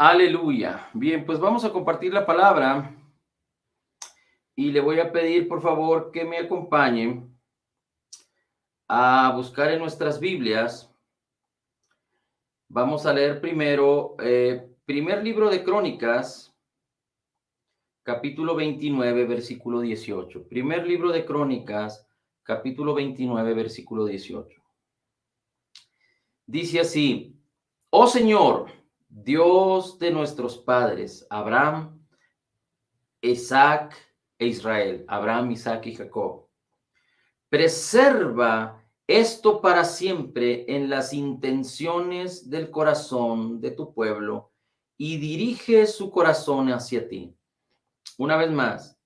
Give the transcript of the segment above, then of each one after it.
Aleluya. Bien, pues vamos a compartir la palabra y le voy a pedir, por favor, que me acompañen a buscar en nuestras Biblias. Vamos a leer primero, primer libro de Crónicas, capítulo 29, versículo 18. Primer libro de Crónicas, capítulo 29, versículo 18. Dice así: Oh Señor, Dios de nuestros padres, Abraham, Isaac e Israel, Abraham, Isaac y Jacob. Preserva esto para siempre en las intenciones del corazón de tu pueblo y dirige su corazón hacia ti. Una vez más,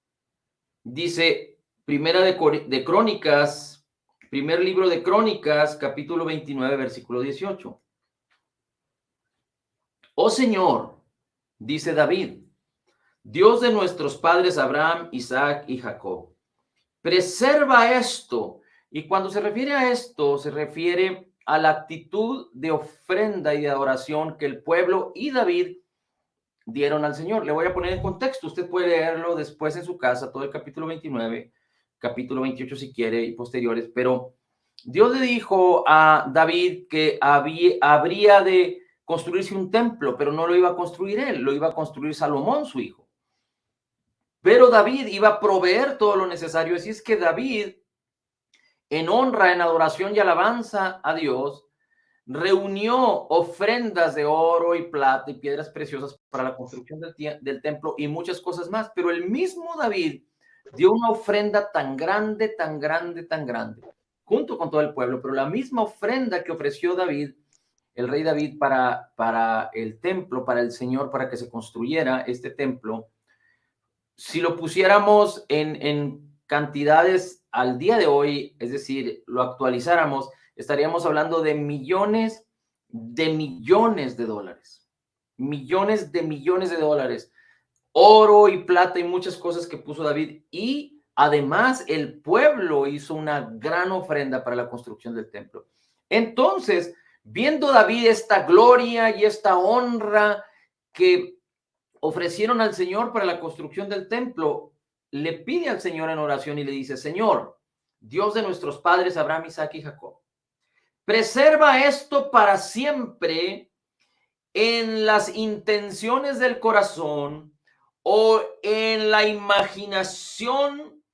dice Primera de Crónicas, primer libro de Crónicas, capítulo 29, versículo 18. Oh Señor, dice David, Dios de nuestros padres Abraham, Isaac y Jacob, preserva esto. Y cuando se refiere a esto, se refiere a la actitud de ofrenda y de adoración que el pueblo y David dieron al Señor. Le voy a poner en contexto. Usted puede leerlo después en su casa, todo el capítulo 29, capítulo 28 si quiere y posteriores. Pero Dios le dijo a David que habría de construirse un templo, pero no lo iba a construir él, lo iba a construir Salomón, su hijo. Pero David iba a proveer todo lo necesario. Así es que David, en honra, en adoración y alabanza a Dios, reunió ofrendas de oro y plata y piedras preciosas para la construcción del templo y muchas cosas más. Pero el mismo David dio una ofrenda tan grande, tan grande, tan grande, junto con todo el pueblo. Pero la misma ofrenda que ofreció David, el rey David, para el templo, para el Señor, para que se construyera este templo, si lo pusiéramos en cantidades al día de hoy, es decir, lo actualizáramos, estaríamos hablando de millones de dólares. Millones de dólares. Oro y plata y muchas cosas que puso David. Y además el pueblo hizo una gran ofrenda para la construcción del templo. Entonces, viendo David esta gloria y esta honra que ofrecieron al Señor para la construcción del templo, le pide al Señor en oración y le dice: Señor, Dios de nuestros padres Abraham, Isaac y Jacob, preserva esto para siempre en las intenciones del corazón o en la imaginación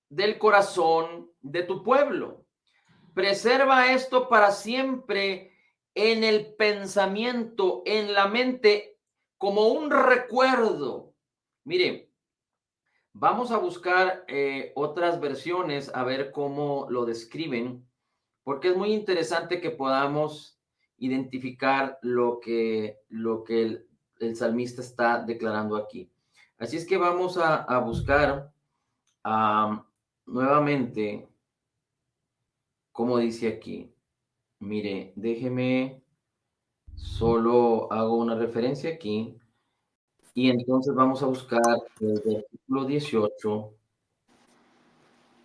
del corazón de tu pueblo. Preserva esto para siempre en el pensamiento, en la mente, como un recuerdo. Mire, vamos a buscar otras versiones a ver cómo lo describen, porque es muy interesante que podamos identificar lo que el salmista está declarando aquí. Así es que vamos a buscar nuevamente, como dice aquí. Mire, déjeme, solo hago una referencia aquí y entonces vamos a buscar el versículo 18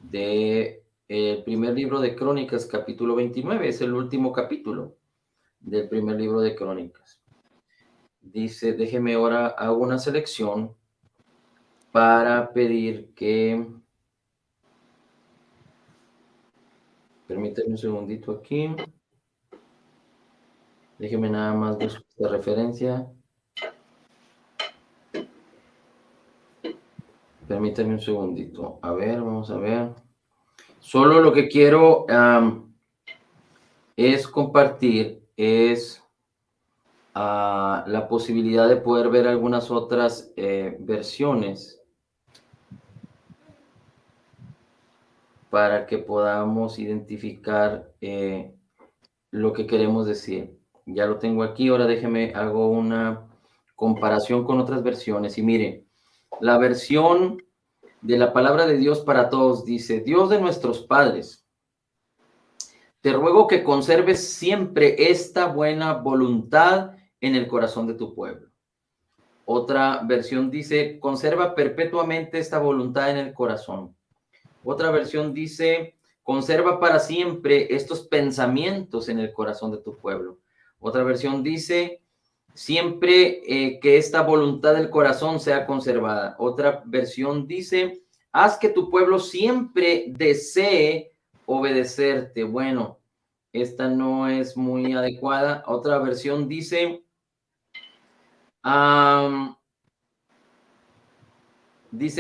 de el primer libro de Crónicas, capítulo 29, es el último capítulo del primer libro de Crónicas. Dice, déjeme ahora, hago una selección para pedir que, permítanme un segundito aquí, déjeme nada más buscar esta referencia. Permítanme un segundito. A ver, vamos a ver. Solo lo que quiero es compartir, es la posibilidad de poder ver algunas otras versiones para que podamos identificar lo que queremos decir. Ya lo tengo aquí, ahora déjeme, hago una comparación con otras versiones. Y mire, la versión de la palabra de Dios para todos dice: Dios de nuestros padres, te ruego que conserves siempre esta buena voluntad en el corazón de tu pueblo. Otra versión dice: conserva perpetuamente esta voluntad en el corazón. Otra versión dice: conserva para siempre estos pensamientos en el corazón de tu pueblo. Otra versión dice: siempre que esta voluntad del corazón sea conservada. Otra versión dice, haz que tu pueblo siempre desee obedecerte. Bueno, esta no es muy adecuada. Otra versión dice,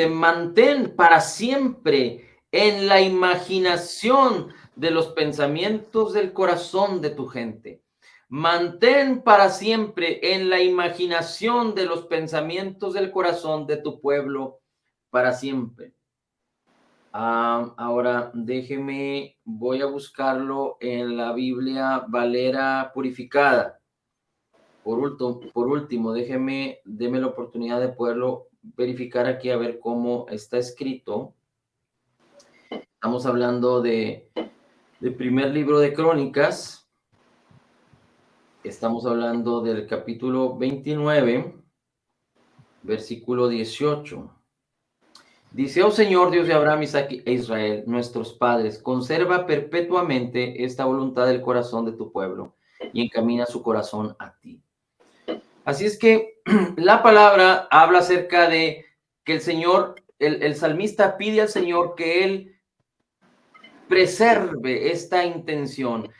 mantén para siempre en la imaginación de los pensamientos del corazón de tu gente. Mantén para siempre en la imaginación de los pensamientos del corazón de tu pueblo para siempre. Ahora déjeme, voy a buscarlo en la Biblia Valera purificada. Por último, déme la oportunidad de poderlo verificar aquí a ver cómo está escrito. Estamos hablando de primer libro de Crónicas. Estamos hablando del capítulo 29, versículo 18. Dice, oh Señor, Dios de Abraham, Isaac e Israel, nuestros padres, conserva perpetuamente esta voluntad del corazón de tu pueblo y encamina su corazón a ti. Así es que la palabra habla acerca de que el Señor, el salmista pide al Señor que Él preserve esta intención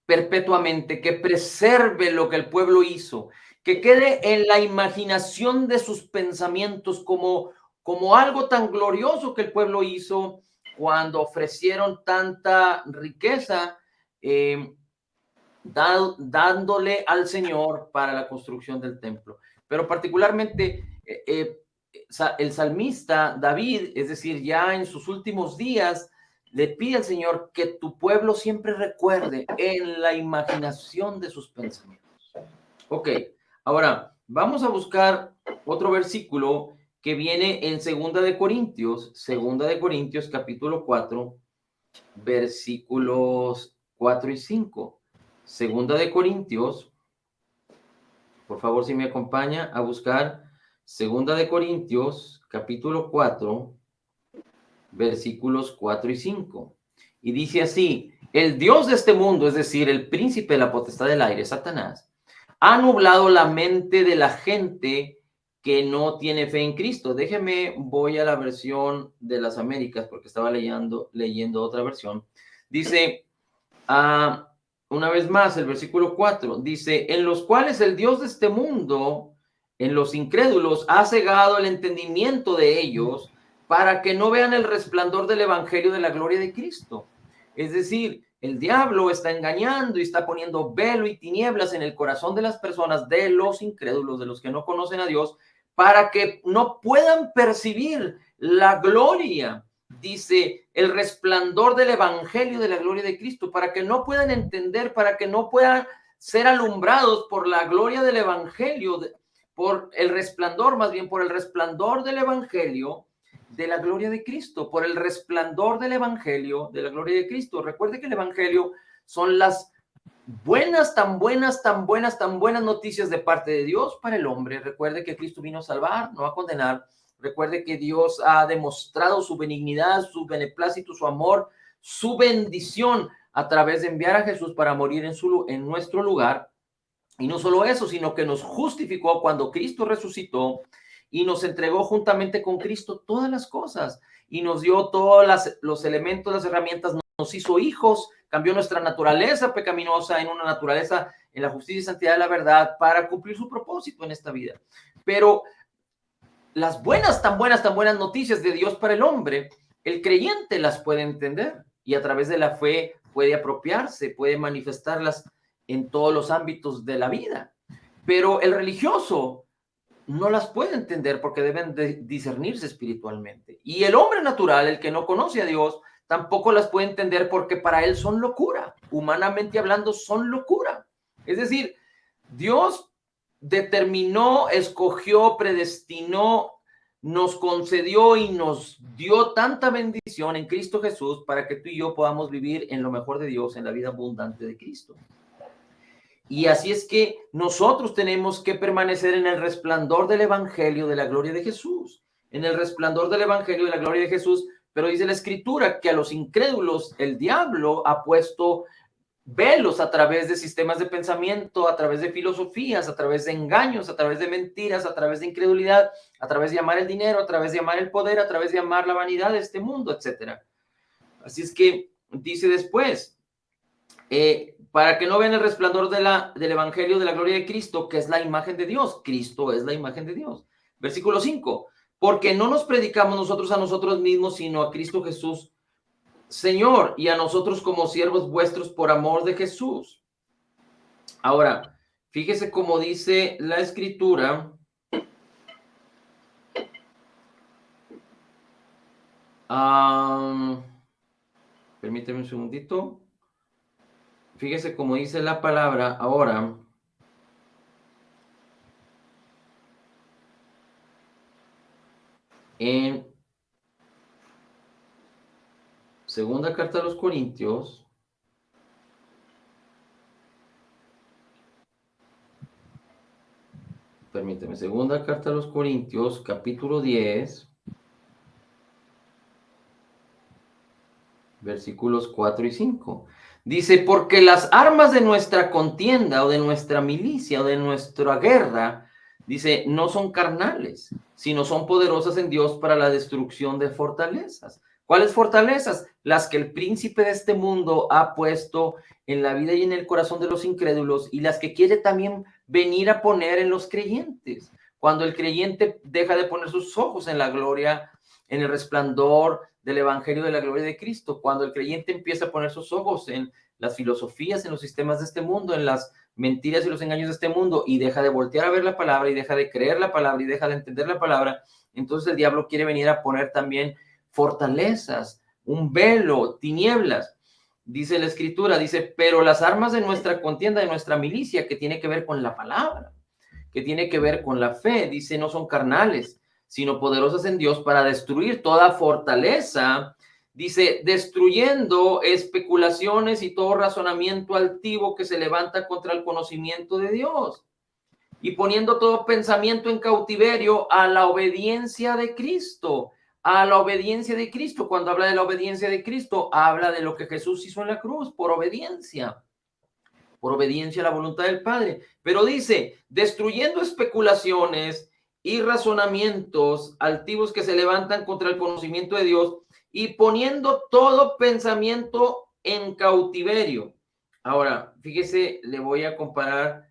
perpetuamente, que preserve lo que el pueblo hizo, que quede en la imaginación de sus pensamientos como algo tan glorioso que el pueblo hizo cuando ofrecieron tanta riqueza, dándole al Señor para la construcción del templo. Pero particularmente el salmista David, es decir, ya en sus últimos días, le pide al Señor que tu pueblo siempre recuerde en la imaginación de sus pensamientos. Ok, ahora vamos a buscar otro versículo que viene en Segunda de Corintios capítulo 4, versículos 4 y 5. Segunda de Corintios, por favor, si me acompaña a buscar Segunda de Corintios, capítulo 4, versículos 4 y 5. Y dice así, el Dios de este mundo, es decir, el príncipe de la potestad del aire, Satanás, ha nublado la mente de la gente que no tiene fe en Cristo. Déjeme, voy a la versión de las Américas porque estaba leyendo otra versión. Dice, una vez más, el versículo 4 dice, en los cuales el Dios de este mundo, en los incrédulos, ha cegado el entendimiento de ellos para que no vean el resplandor del evangelio de la gloria de Cristo. Es decir, el diablo está engañando y está poniendo velo y tinieblas en el corazón de las personas, de los incrédulos, de los que no conocen a Dios, para que no puedan percibir la gloria, dice, el resplandor del evangelio de la gloria de Cristo, para que no puedan entender, para que no puedan ser alumbrados por la gloria del evangelio, por el resplandor, más bien por el resplandor del evangelio de la gloria de Cristo, por el resplandor del evangelio de la gloria de Cristo. Recuerde que el evangelio son las buenas, tan buenas, tan buenas, tan buenas noticias de parte de Dios para el hombre. Recuerde que Cristo vino a salvar, no a condenar. Recuerde que Dios ha demostrado su benignidad, su beneplácito, su amor, su bendición a través de enviar a Jesús para morir en nuestro lugar. Y no solo eso, sino que nos justificó cuando Cristo resucitó y nos entregó juntamente con Cristo todas las cosas y nos dio todos los elementos, las herramientas, nos hizo hijos, cambió nuestra naturaleza pecaminosa en una naturaleza en la justicia y santidad de la verdad para cumplir su propósito en esta vida. Pero las buenas, tan buenas noticias de Dios para el hombre, el creyente las puede entender y a través de la fe puede apropiarse, puede manifestarlas en todos los ámbitos de la vida. Pero el religioso no las puede entender porque deben de discernirse espiritualmente. Y el hombre natural, el que no conoce a Dios, tampoco las puede entender porque para él son locura. Humanamente hablando, son locura. Es decir, Dios determinó, escogió, predestinó, nos concedió y nos dio tanta bendición en Cristo Jesús para que tú y yo podamos vivir en lo mejor de Dios, en la vida abundante de Cristo. Y así es que nosotros tenemos que permanecer en el resplandor del evangelio de la gloria de Jesús, en el resplandor del evangelio de la gloria de Jesús. Pero dice la escritura que a los incrédulos el diablo ha puesto velos a través de sistemas de pensamiento, a través de filosofías, a través de engaños, a través de mentiras, a través de incredulidad, a través de amar el dinero, a través de amar el poder, a través de amar la vanidad de este mundo, etcétera. Así es que dice después, para que no vean el resplandor del evangelio de la gloria de Cristo, que es la imagen de Dios. Cristo es la imagen de Dios. Versículo 5, porque no nos predicamos nosotros a nosotros mismos, sino a Cristo Jesús, Señor, y a nosotros como siervos vuestros por amor de Jesús. Ahora, fíjese cómo dice la Escritura. Permíteme un segundito. Fíjese cómo dice la palabra ahora. En segunda carta a los Corintios. Permíteme, segunda carta a los Corintios, capítulo 10, versículos 4 y 5. Dice, porque las armas de nuestra contienda o de nuestra milicia o de nuestra guerra, dice, no son carnales, sino son poderosas en Dios para la destrucción de fortalezas. ¿Cuáles fortalezas? Las que el príncipe de este mundo ha puesto en la vida y en el corazón de los incrédulos, y las que quiere también venir a poner en los creyentes. Cuando el creyente deja de poner sus ojos en la gloria, en el resplandor del evangelio de la gloria de Cristo, cuando el creyente empieza a poner sus ojos en las filosofías, en los sistemas de este mundo, en las mentiras y los engaños de este mundo, y deja de voltear a ver la palabra, y deja de creer la palabra, y deja de entender la palabra, entonces el diablo quiere venir a poner también fortalezas, un velo, tinieblas. Dice la Escritura, dice, pero las armas de nuestra contienda, de nuestra milicia, que tiene que ver con la palabra, que tiene que ver con la fe, dice, no son carnales, sino poderosas en Dios para destruir toda fortaleza, dice, destruyendo especulaciones y todo razonamiento altivo que se levanta contra el conocimiento de Dios, y poniendo todo pensamiento en cautiverio a la obediencia de Cristo. A la obediencia de Cristo. Cuando habla de la obediencia de Cristo, habla de lo que Jesús hizo en la cruz, por obediencia a la voluntad del Padre. Pero dice, destruyendo especulaciones y razonamientos altivos que se levantan contra el conocimiento de Dios, y poniendo todo pensamiento en cautiverio. Ahora, fíjese, le voy a comparar,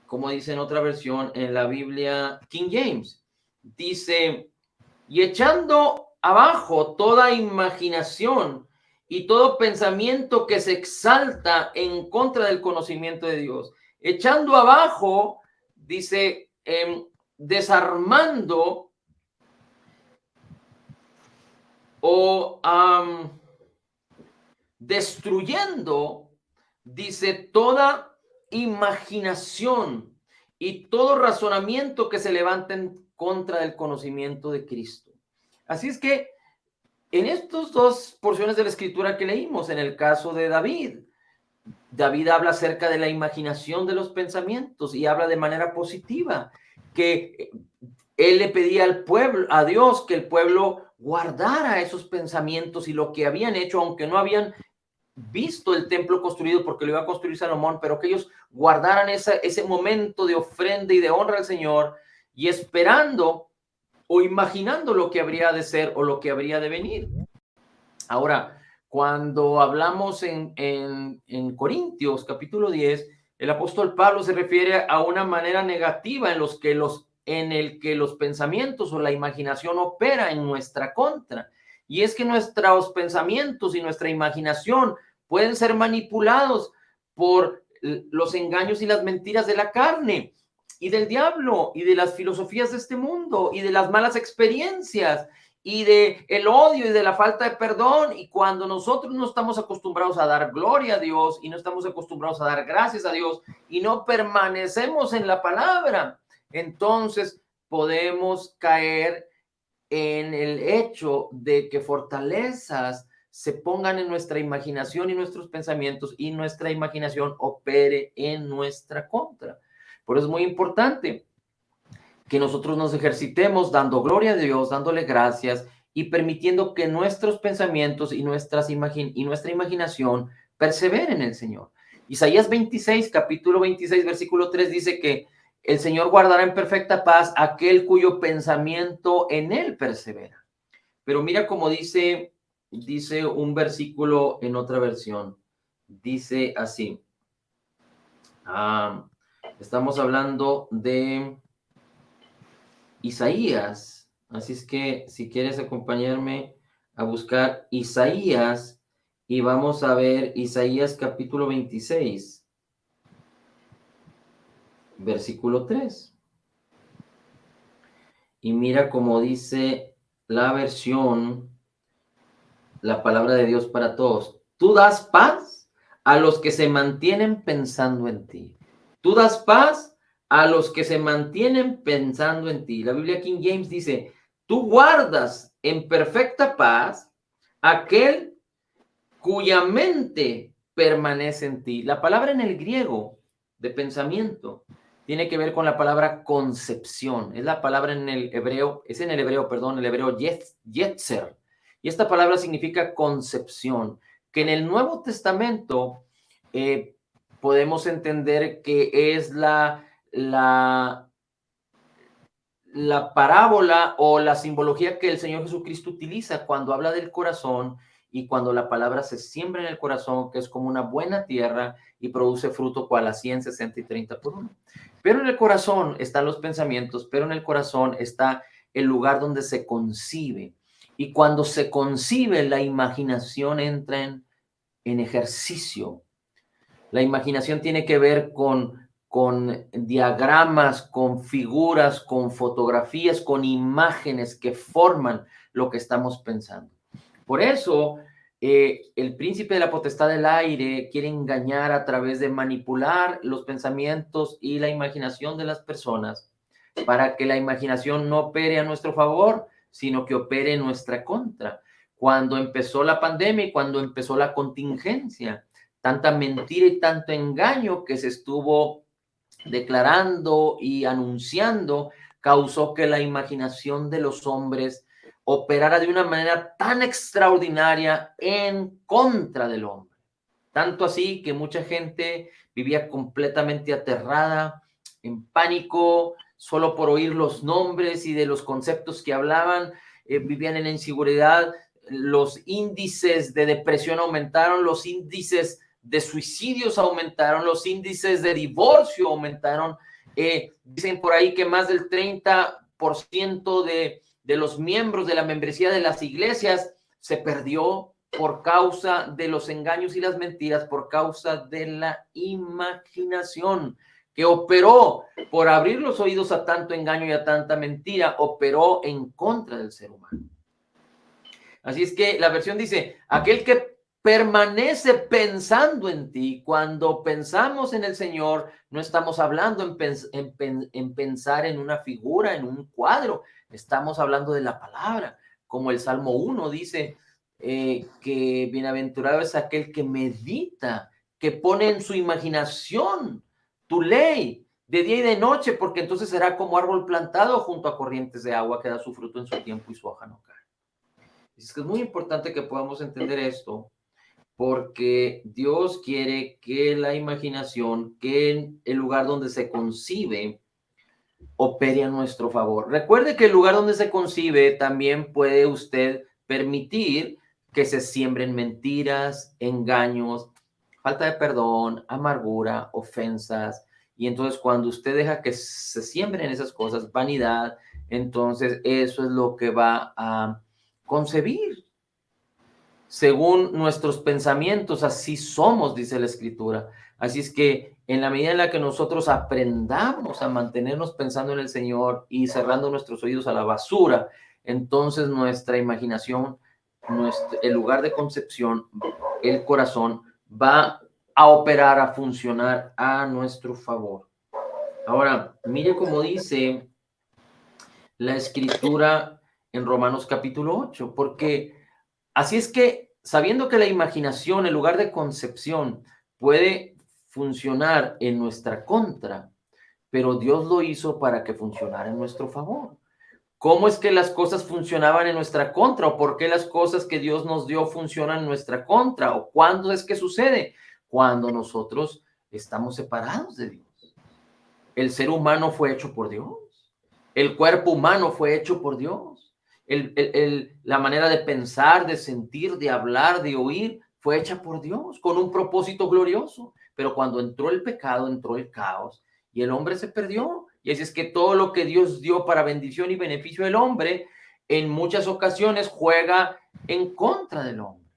como dice en otra versión, en la Biblia King James. Dice, y echando abajo toda imaginación y todo pensamiento que se exalta en contra del conocimiento de Dios. Echando abajo, dice, desarmando o destruyendo, dice, toda imaginación y todo razonamiento que se levanta en contra del conocimiento de Cristo. Así es que en estas dos porciones de la Escritura que leímos, en el caso de David, David habla acerca de la imaginación de los pensamientos y habla de manera positiva, que él le pedía al pueblo, a Dios, que el pueblo guardara esos pensamientos y lo que habían hecho, aunque no habían visto el templo construido porque lo iba a construir Salomón, pero que ellos guardaran ese momento de ofrenda y de honra al Señor, y esperando o imaginando lo que habría de ser o lo que habría de venir. Ahora, cuando hablamos en Corintios capítulo 10, el apóstol Pablo se refiere a una manera negativa en el que los pensamientos o la imaginación opera en nuestra contra. Y es que nuestros pensamientos y nuestra imaginación pueden ser manipulados por los engaños y las mentiras de la carne y del diablo y de las filosofías de este mundo y de las malas experiencias y de el odio y de la falta de perdón. Y cuando nosotros no estamos acostumbrados a dar gloria a Dios y no estamos acostumbrados a dar gracias a Dios y no permanecemos en la palabra, entonces podemos caer en el hecho de que fortalezas se pongan en nuestra imaginación y nuestros pensamientos y nuestra imaginación opere en nuestra contra. Por eso es muy importante que nosotros nos ejercitemos dando gloria a Dios, dándole gracias y permitiendo que nuestros pensamientos y nuestra imaginación perseveren en el Señor. Isaías 26, capítulo 26, versículo 3 dice que el Señor guardará en perfecta paz aquel cuyo pensamiento en él persevera. Pero mira cómo dice un versículo en otra versión. Dice así. Estamos hablando de Isaías. Así es que si quieres acompañarme a buscar Isaías y vamos a ver Isaías capítulo 26, versículo 3. Y mira cómo dice la versión, la palabra de Dios para todos. Tú das paz a los que se mantienen pensando en ti. Tú das paz a los que se mantienen pensando en ti. La Biblia King James dice, tú guardas en perfecta paz aquel cuya mente permanece en ti. La palabra en el griego de pensamiento tiene que ver con la palabra concepción. Es la palabra en el hebreo, el hebreo yetzer. Y esta palabra significa concepción, que en el Nuevo Testamento podemos entender que es la parábola o la simbología que el Señor Jesucristo utiliza cuando habla del corazón y cuando la palabra se siembra en el corazón, que es como una buena tierra y produce fruto cual a 100, 60 y 30 por uno. Pero en el corazón están los pensamientos, pero en el corazón está el lugar donde se concibe. Y cuando se concibe, la imaginación entra en ejercicio. La imaginación tiene que ver con diagramas, con figuras, con fotografías, con imágenes que forman lo que estamos pensando. Por eso, el príncipe de la potestad del aire quiere engañar a través de manipular los pensamientos y la imaginación de las personas para que la imaginación no opere a nuestro favor, sino que opere en nuestra contra. Cuando empezó la pandemia y cuando empezó la contingencia, tanta mentira y tanto engaño que se estuvo declarando y anunciando causó que la imaginación de los hombres operara de una manera tan extraordinaria en contra del hombre. Tanto así que mucha gente vivía completamente aterrada, en pánico, solo por oír los nombres y de los conceptos que hablaban, vivían en inseguridad, los índices de depresión aumentaron, los índices de suicidios aumentaron, los índices de divorcio aumentaron. Dicen por ahí que más del 30% de los miembros de la membresía de las iglesias se perdió por causa de los engaños y las mentiras, por causa de la imaginación que operó por abrir los oídos a tanto engaño y a tanta mentira, operó en contra del ser humano. Así es que la versión dice, aquel que permanece pensando en ti. Cuando pensamos en el Señor, no estamos hablando en pensar en una figura, en un cuadro. Estamos hablando de la palabra. Como el Salmo 1 dice, que bienaventurado es aquel que medita, que pone en su imaginación tu ley de día y de noche, porque entonces será como árbol plantado junto a corrientes de agua que da su fruto en su tiempo y su hoja no cae. Es que es muy importante que podamos entender esto, porque Dios quiere que la imaginación, que el lugar donde se concibe, opere a nuestro favor. Recuerde que el lugar donde se concibe también puede usted permitir que se siembren mentiras, engaños, falta de perdón, amargura, ofensas. Y entonces cuando usted deja que se siembren esas cosas, vanidad, entonces eso es lo que va a concebir. Según nuestros pensamientos, así somos, dice la Escritura. Así es que en la medida en la que nosotros aprendamos a mantenernos pensando en el Señor y cerrando nuestros oídos a la basura, entonces nuestra imaginación, el lugar de concepción, el corazón, va a operar, a funcionar a nuestro favor. Ahora, mire cómo dice la Escritura en Romanos capítulo 8, porque así es que, sabiendo que la imaginación, el lugar de concepción, puede funcionar en nuestra contra, pero Dios lo hizo para que funcionara en nuestro favor. ¿Cómo es que las cosas funcionaban en nuestra contra? ¿O por qué las cosas que Dios nos dio funcionan en nuestra contra? ¿O cuándo es que sucede? cuando nosotros estamos separados de Dios. El ser humano fue hecho por Dios. El cuerpo humano fue hecho por Dios. La manera de pensar, de sentir, de hablar, de oír, fue hecha por Dios con un propósito glorioso. Pero cuando entró el pecado, entró el caos y el hombre se perdió. Y así es que todo lo que Dios dio para bendición y beneficio del hombre, en muchas ocasiones juega en contra del hombre.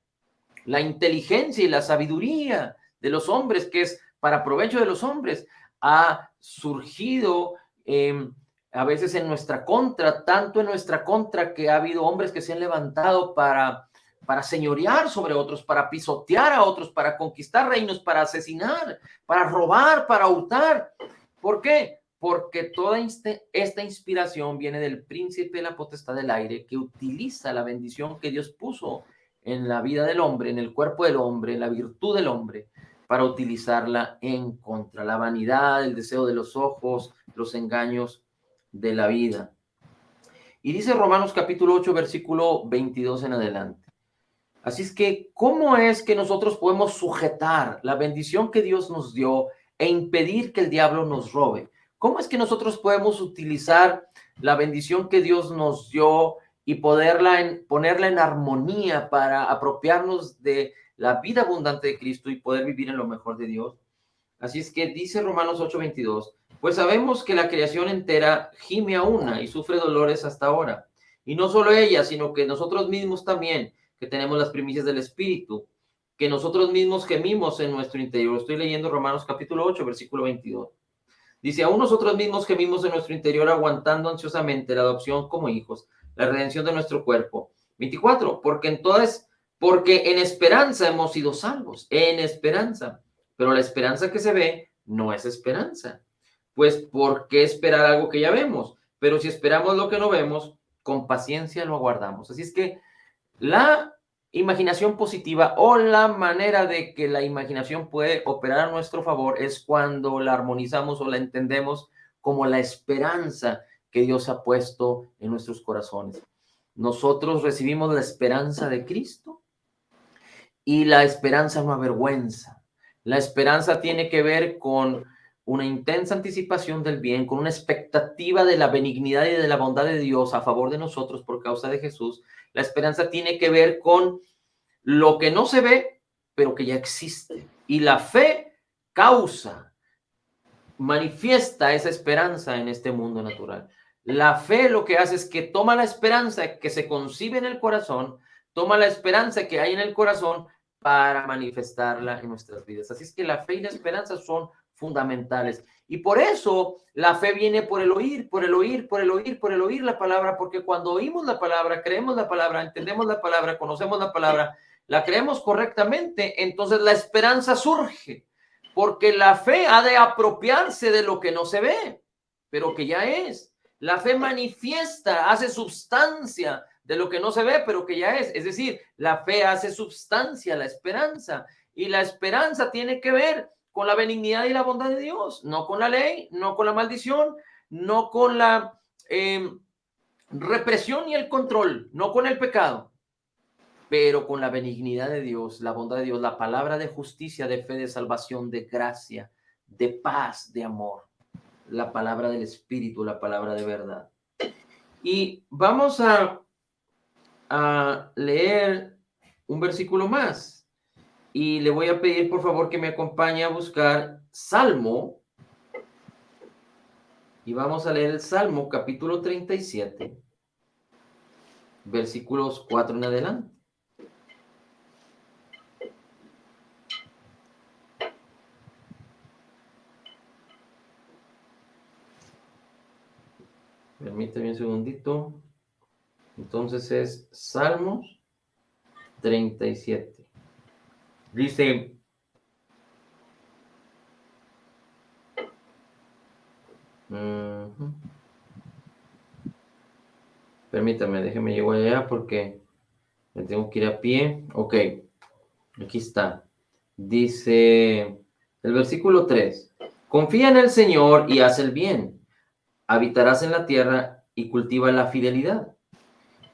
La inteligencia y la sabiduría de los hombres, que es para provecho de los hombres, ha surgido a veces en nuestra contra, tanto en nuestra contra que ha habido hombres que se han levantado para señorear sobre otros, para pisotear a otros, para conquistar reinos, para asesinar, para robar, para hurtar. ¿Por qué? Porque toda esta inspiración viene del príncipe de la potestad del aire, que utiliza la bendición que Dios puso en la vida del hombre, en el cuerpo del hombre, en la virtud del hombre, para utilizarla en contra. La vanidad, el deseo de los ojos, los engaños de la vida. Y dice Romanos capítulo 8, versículo 22 en adelante. Así es que, ¿cómo es que nosotros podemos sujetar la bendición que Dios nos dio e impedir que el diablo nos robe? ¿Cómo es que nosotros podemos utilizar la bendición que Dios nos dio y ponerla en armonía para apropiarnos de la vida abundante de Cristo y poder vivir en lo mejor de Dios? Así es que dice Romanos 8:22, pues sabemos que la creación entera gime a una y sufre dolores hasta ahora. Y no solo ella, sino que nosotros mismos también, que tenemos las primicias del Espíritu, que nosotros mismos gemimos en nuestro interior. Estoy leyendo Romanos capítulo 8, versículo 22. Dice, aún nosotros mismos gemimos en nuestro interior aguantando ansiosamente la adopción como hijos, la redención de nuestro cuerpo. 24, porque en esperanza hemos sido salvos, en esperanza. Pero la esperanza que se ve no es esperanza. Pues, ¿por qué esperar algo que ya vemos? Pero si esperamos lo que no vemos, con paciencia lo aguardamos. Así es que la imaginación positiva o la manera de que la imaginación puede operar a nuestro favor es cuando la armonizamos o la entendemos como la esperanza que Dios ha puesto en nuestros corazones. Nosotros recibimos la esperanza de Cristo y la esperanza no avergüenza. La esperanza tiene que ver con una intensa anticipación del bien, con una expectativa de la benignidad y de la bondad de Dios a favor de nosotros por causa de Jesús. La esperanza tiene que ver con lo que no se ve, pero que ya existe. Y la fe manifiesta esa esperanza en este mundo natural. La fe lo que hace es que toma la esperanza que se concibe en el corazón, toma la esperanza que hay en el corazón para manifestarla en nuestras vidas. Así es que la fe y la esperanza son fundamentales. Y por eso la fe viene por el oír, por el oír, por el oír, por el oír la palabra, porque cuando oímos la palabra, creemos la palabra, entendemos la palabra, conocemos la palabra, la creemos correctamente, entonces la esperanza surge, porque la fe ha de apropiarse de lo que no se ve, pero que ya es. La fe manifiesta, hace substancia de lo que no se ve, pero que ya es. Es decir, la fe hace substancia, la esperanza. Y la esperanza tiene que ver con la benignidad y la bondad de Dios, no con la ley, no con la maldición, no con la represión y el control, no con el pecado, pero con la benignidad de Dios, la bondad de Dios, la palabra de justicia, de fe, de salvación, de gracia, de paz, de amor, la palabra del Espíritu, la palabra de verdad. Y vamos a leer un versículo más. Y le voy a pedir, por favor, que me acompañe a buscar Salmo. Y vamos a leer el Salmo, capítulo 37, versículos 4 en adelante. Permítame un segundito. Entonces es Salmos 37. Dice, permítame, déjeme llegar allá porque me tengo que ir a pie. Ok, aquí está. Dice el versículo 3. Confía en el Señor y haz el bien. Habitarás en la tierra y cultiva la fidelidad.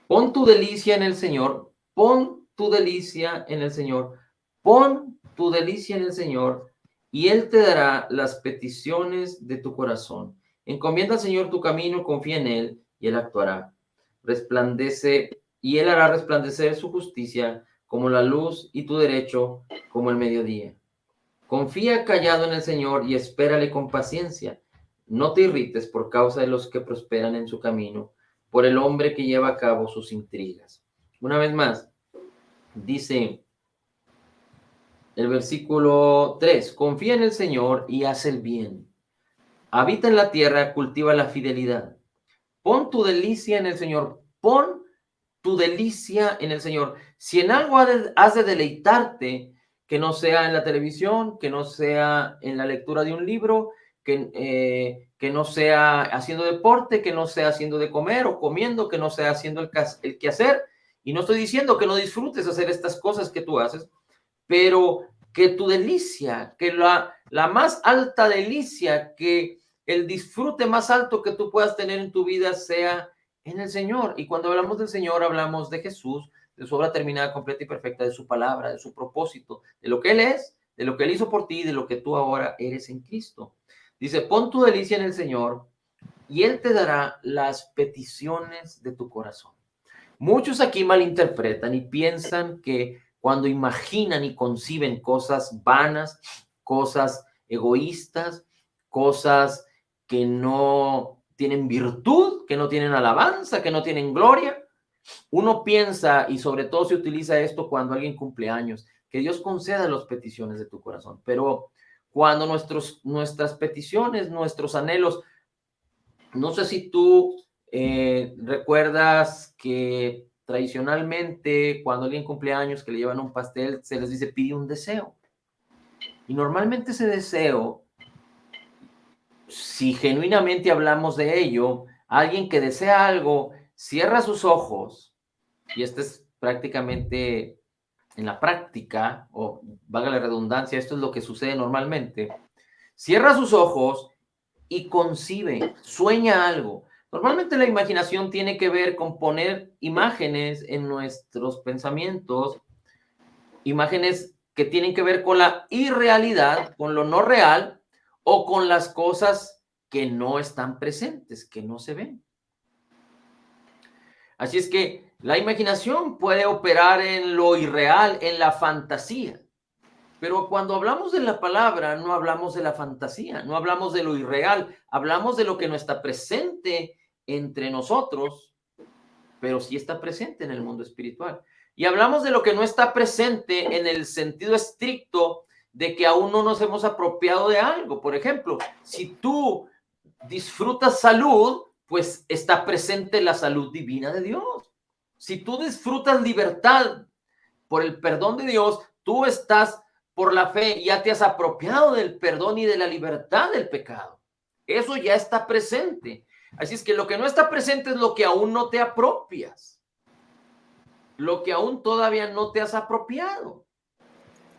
Pon tu delicia en el Señor. Pon tu delicia en el Señor. Pon tu delicia en el Señor, y Él te dará las peticiones de tu corazón. Encomienda al Señor tu camino, confía en Él, y Él actuará. Resplandece, y Él hará resplandecer su justicia como la luz y tu derecho como el mediodía. Confía callado en el Señor y espérale con paciencia. No te irrites por causa de los que prosperan en su camino, por el hombre que lleva a cabo sus intrigas. Una vez más, dice el versículo 3, confía en el Señor y haz el bien. Habita en la tierra, cultiva la fidelidad. Pon tu delicia en el Señor. Pon tu delicia en el Señor. Si en algo has de deleitarte, que no sea en la televisión, que no sea en la lectura de un libro, que no sea haciendo deporte, que no sea haciendo de comer o comiendo, que no sea haciendo el quehacer. Y no estoy diciendo que no disfrutes hacer estas cosas que tú haces, pero que tu delicia, que la más alta delicia, que el disfrute más alto que tú puedas tener en tu vida sea en el Señor. Y cuando hablamos del Señor, hablamos de Jesús, de su obra terminada, completa y perfecta, de su palabra, de su propósito, de lo que Él es, de lo que Él hizo por ti, de lo que tú ahora eres en Cristo. Dice, pon tu delicia en el Señor y Él te dará las peticiones de tu corazón. Muchos aquí malinterpretan y piensan que cuando imaginan y conciben cosas vanas, cosas egoístas, cosas que no tienen virtud, que no tienen alabanza, que no tienen gloria, uno piensa, y sobre todo se utiliza esto cuando alguien cumple años, que Dios conceda las peticiones de tu corazón. Pero cuando nuestras peticiones, nuestros anhelos, no sé si tú recuerdas que tradicionalmente cuando alguien cumple años, que le llevan un pastel, se les dice pide un deseo. Y normalmente ese deseo, si genuinamente hablamos de ello, alguien que desea algo, cierra sus ojos, y este es prácticamente en la práctica, o valga la redundancia, esto es lo que sucede normalmente, cierra sus ojos y concibe, sueña algo. Normalmente la imaginación tiene que ver con poner imágenes en nuestros pensamientos, imágenes que tienen que ver con la irrealidad, con lo no real o con las cosas que no están presentes, que no se ven. Así es que la imaginación puede operar en lo irreal, en la fantasía. Pero cuando hablamos de la palabra, no hablamos de la fantasía, no hablamos de lo irreal, hablamos de lo que no está presente entre nosotros, pero sí está presente en el mundo espiritual. Y hablamos de lo que no está presente en el sentido estricto de que aún no nos hemos apropiado de algo. Por ejemplo, si tú disfrutas salud, pues está presente la salud divina de Dios. Si tú disfrutas libertad por el perdón de Dios, tú estás por la fe, ya te has apropiado del perdón y de la libertad del pecado. Eso ya está presente. Así es que lo que no está presente es lo que aún no te apropias, lo que aún todavía no te has apropiado.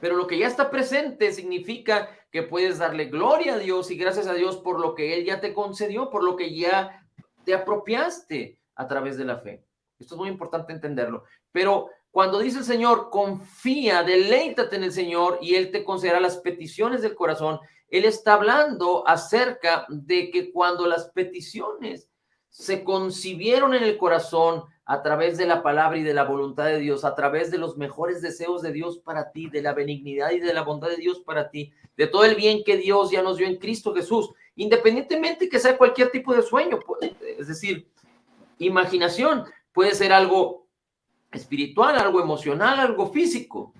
Pero lo que ya está presente significa que puedes darle gloria a Dios y gracias a Dios por lo que Él ya te concedió, por lo que ya te apropiaste a través de la fe. Esto es muy importante entenderlo. Pero cuando dice el Señor, confía, deleítate en el Señor y Él te concederá las peticiones del corazón, Él está hablando acerca de que cuando las peticiones se concibieron en el corazón a través de la palabra y de la voluntad de Dios, a través de los mejores deseos de Dios para ti, de la benignidad y de la bondad de Dios para ti, de todo el bien que Dios ya nos dio en Cristo Jesús, independientemente que sea cualquier tipo de sueño, es decir, imaginación, puede ser algo espiritual, algo emocional, algo físico.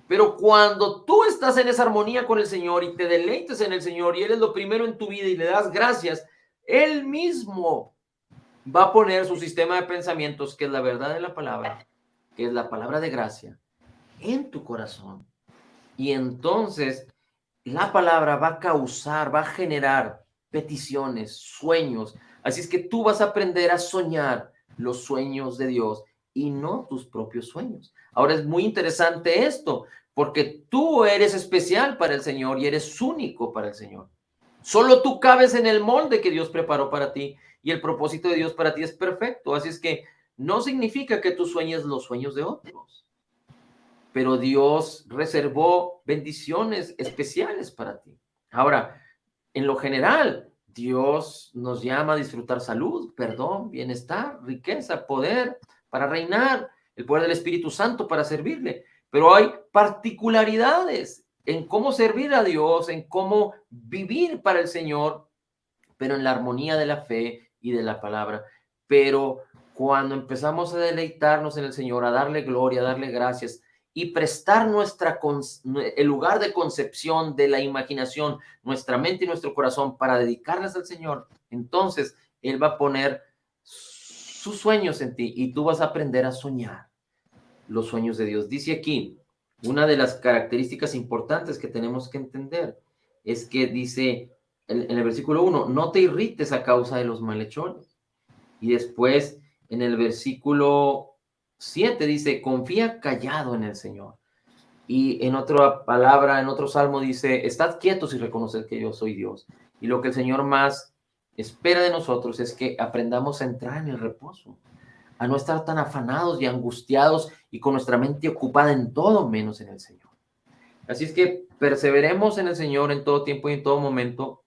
Pero cuando tú estás en esa armonía con el Señor y te deleites en el Señor y Él es lo primero en tu vida y le das gracias, Él mismo va a poner su sistema de pensamientos, que es la verdad de la palabra, que es la palabra de gracia, en tu corazón. Y entonces la palabra va a causar, va a generar peticiones, sueños. Así es que tú vas a aprender a soñar los sueños de Dios y no tus propios sueños. Ahora es muy interesante esto, porque tú eres especial para el Señor y eres único para el Señor. Solo tú cabes en el molde que Dios preparó para ti y el propósito de Dios para ti es perfecto. Así es que no significa que tú sueñes los sueños de otros. pero Dios reservó bendiciones especiales para ti. Ahora, en lo general, Dios nos llama a disfrutar salud, perdón, bienestar, riqueza, poder para reinar, el poder del Espíritu Santo para servirle. Pero hay particularidades en cómo servir a Dios, en cómo vivir para el Señor, pero en la armonía de la fe y de la palabra. Pero cuando empezamos a deleitarnos en el Señor, a darle gloria, a darle gracias y prestar el lugar de concepción de la imaginación, nuestra mente y nuestro corazón para dedicarlas al Señor, entonces Él va a poner sus sueños en ti y tú vas a aprender a soñar los sueños de Dios. Dice aquí, una de las características importantes que tenemos que entender es que dice en el versículo 1, no te irrites a causa de los malhechores. Y después en el versículo 7 dice, confía callado en el Señor. Y en otra palabra, en otro salmo dice, estad quietos y reconoced que yo soy Dios. Y lo que el Señor más espera de nosotros es que aprendamos a entrar en el reposo, a no estar tan afanados y angustiados y con nuestra mente ocupada en todo menos en el Señor. Así es que perseveremos en el Señor en todo tiempo y en todo momento.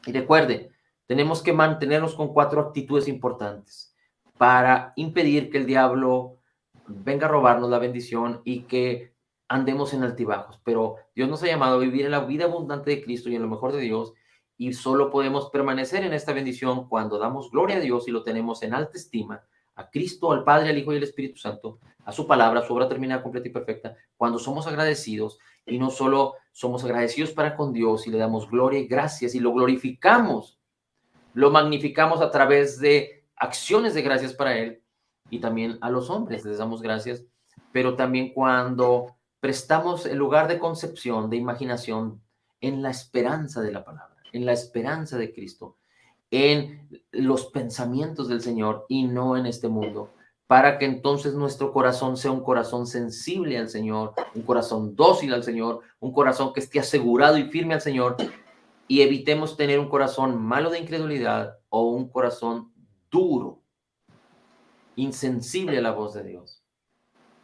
Y recuerde, tenemos que mantenernos con 4 actitudes importantes para impedir que el diablo venga a robarnos la bendición y que andemos en altibajos. Pero Dios nos ha llamado a vivir en la vida abundante de Cristo y en lo mejor de Dios, y solo podemos permanecer en esta bendición cuando damos gloria a Dios y lo tenemos en alta estima, a Cristo, al Padre, al Hijo y al Espíritu Santo, a su palabra, a su obra terminada, completa y perfecta, cuando somos agradecidos. Y no solo somos agradecidos para con Dios y le damos gloria y gracias y lo glorificamos, lo magnificamos a través de acciones de gracias para Él, y también a los hombres les damos gracias, pero también cuando prestamos el lugar de concepción, de imaginación, en la esperanza de la palabra, en la esperanza de Cristo, en los pensamientos del Señor y no en este mundo, para que entonces nuestro corazón sea un corazón sensible al Señor, un corazón dócil al Señor, un corazón que esté asegurado y firme al Señor, y evitemos tener un corazón malo de incredulidad o un corazón duro, insensible a la voz de Dios.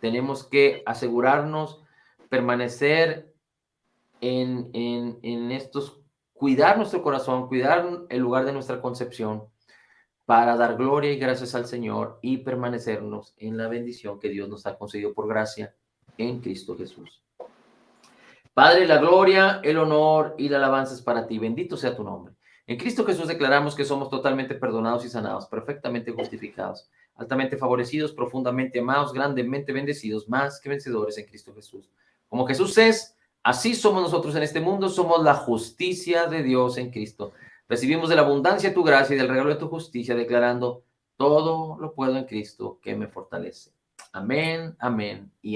Tenemos que asegurarnos, permanecer en estos, cuidar nuestro corazón, cuidar el lugar de nuestra concepción, para dar gloria y gracias al Señor y permanecernos en la bendición que Dios nos ha concedido por gracia en Cristo Jesús. Padre, la gloria, el honor y la alabanza es para ti. Bendito sea tu nombre. En Cristo Jesús declaramos que somos totalmente perdonados y sanados, perfectamente justificados, altamente favorecidos, profundamente amados, grandemente bendecidos, más que vencedores en Cristo Jesús. Como Jesús es, así somos nosotros en este mundo, somos la justicia de Dios en Cristo. Recibimos de la abundancia de tu gracia y del regalo de tu justicia, declarando, todo lo puedo en Cristo que me fortalece. Amén, amén y